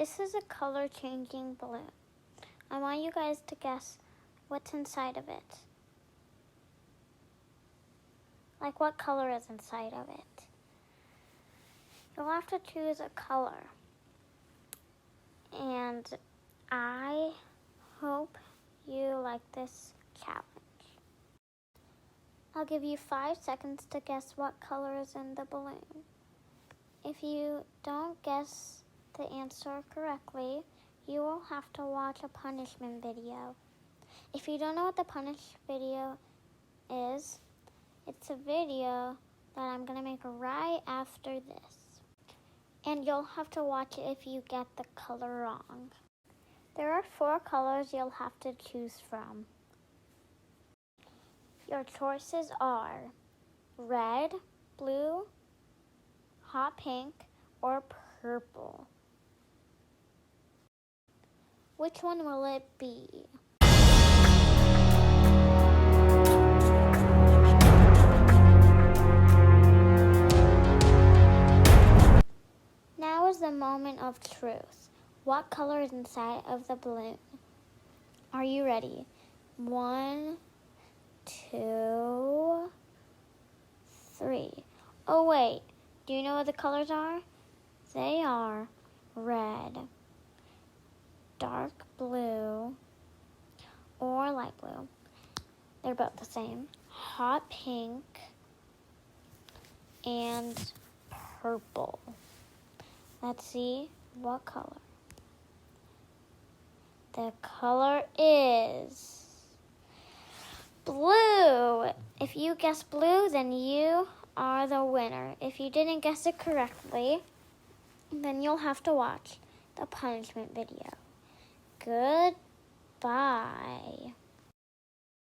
This is a color changing balloon. I want you guys to guess what's inside of it. Like what color is inside of it. You'll have to choose a color. And I hope you like this challenge. I'll give you 5 seconds to guess what color is in the balloon. If you don't guess the answer correctly, you will have to watch a punishment video. If you don't know what the punishment video is, it's a video that I'm going to make right after this. And you'll have to watch it if you get the color wrong. There are 4 colors you'll have to choose from. Your choices are red, blue, hot pink, or purple. Which one will it be? Now is the moment of truth. What color is inside of the balloon? Are you ready? 1, 2, 3. Oh wait, do you know what the colors are? They are red, dark blue, or light blue. They're both the same. Hot pink and purple. Let's see what color. The color is blue. If you guessed blue, then you are the winner. If you didn't guess it correctly, then you'll have to watch the punishment video. Goodbye.